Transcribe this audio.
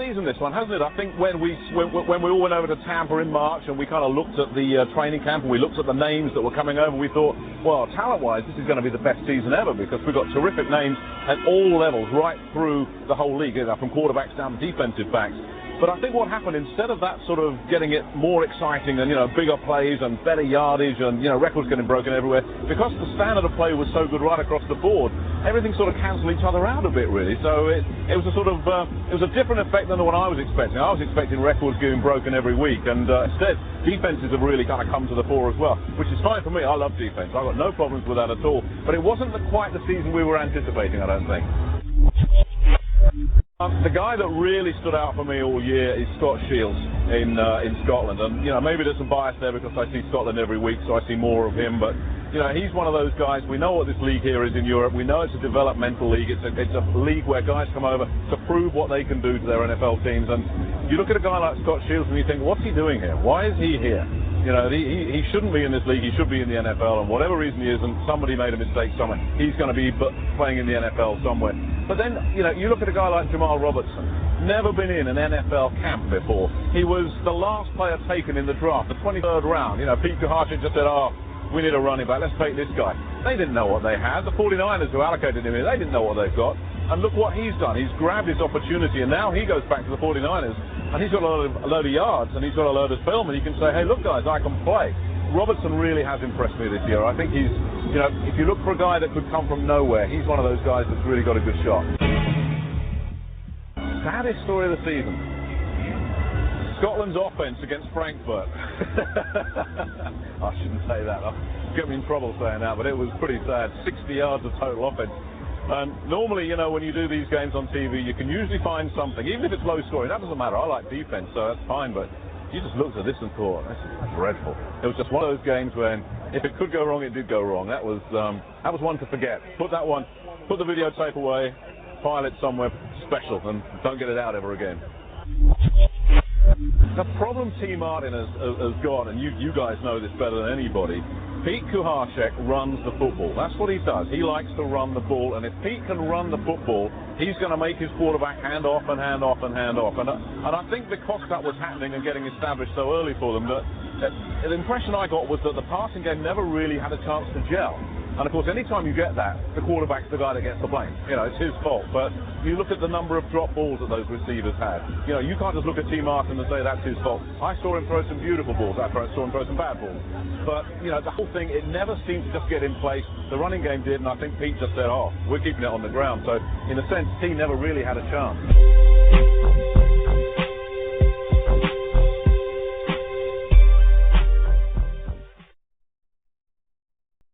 season, this one, hasn't it? I think when we all went over to Tampa in March and we kind of looked at the training camp and we looked at the names that were coming over, we thought, well, talent-wise, this is going to be the best season ever because we've got terrific names at all levels, right through the whole league, from quarterbacks down to defensive backs. But I think what happened, instead of that sort of getting it more exciting and, bigger plays and better yardage and, records getting broken everywhere, because the standard of play was so good right across the board, everything sort of cancelled each other out a bit, really. So it was a sort of, it was a different effect than the one I was expecting. I was expecting records getting broken every week, and instead, defenses have really kind of come to the fore as well, which is fine for me. I love defense. I've got no problems with that at all. But it wasn't quite the season we were anticipating, I don't think. The guy that really stood out for me all year is Scott Shields in Scotland, and maybe there's some bias there because I see Scotland every week, so I see more of him. But he's one of those guys. We know what this league here is in Europe. We know it's a developmental league. It's a league where guys come over to prove what they can do to their NFL teams. And you look at a guy like Scott Shields and you think, what's he doing here? Why is he here? He shouldn't be in this league. He should be in the NFL, and whatever reason he isn't, somebody made a mistake somewhere. He's going to be playing in the NFL somewhere. But then, you look at a guy like Jamal Robertson, never been in an NFL camp before. He was the last player taken in the draft, the 23rd round. Pete Kuharchik just said, we need a running back, let's take this guy. They didn't know what they had. The 49ers who allocated him in, they didn't know what they've got. And look what he's done. He's grabbed his opportunity, and now he goes back to the 49ers, and he's got a load of yards, and he's got a load of film, and he can say, hey, look, guys, I can play. Robertson really has impressed me this year. I think he's, if you look for a guy that could come from nowhere, he's one of those guys that's really got a good shot. Saddest story of the season. Scotland's offense against Frankfurt. I shouldn't say that. I'll get me in trouble saying that, but it was pretty sad. 60 yards of total offense. Normally, when you do these games on TV, you can usually find something, even if it's low scoring. That doesn't matter. I like defense, so that's fine, but you just looked at this and thought, this is dreadful. It was just one of those games when, if it could go wrong, it did go wrong. That was one to forget. Put the videotape away, file it somewhere special, and don't get it out ever again. The problem T. Martin has got, and you guys know this better than anybody, Pete Kuharchik runs the football. That's what he does. He likes to run the ball, and if Pete can run the football, he's going to make his quarterback hand off and hand off and hand off. And I think because that was happening and getting established so early for them, that the impression I got was that the passing game never really had a chance to gel. And of course, anytime you get that, the quarterback's the guy that gets the blame. It's his fault. But you look at the number of drop balls that those receivers had. You can't just look at T. Martin and say that's his fault. I saw him throw some beautiful balls. I saw him throw some bad balls. But, the whole thing, it never seemed to just get in place. The running game did, and I think Pete just said, we're keeping it on the ground. So, in a sense, T never really had a chance.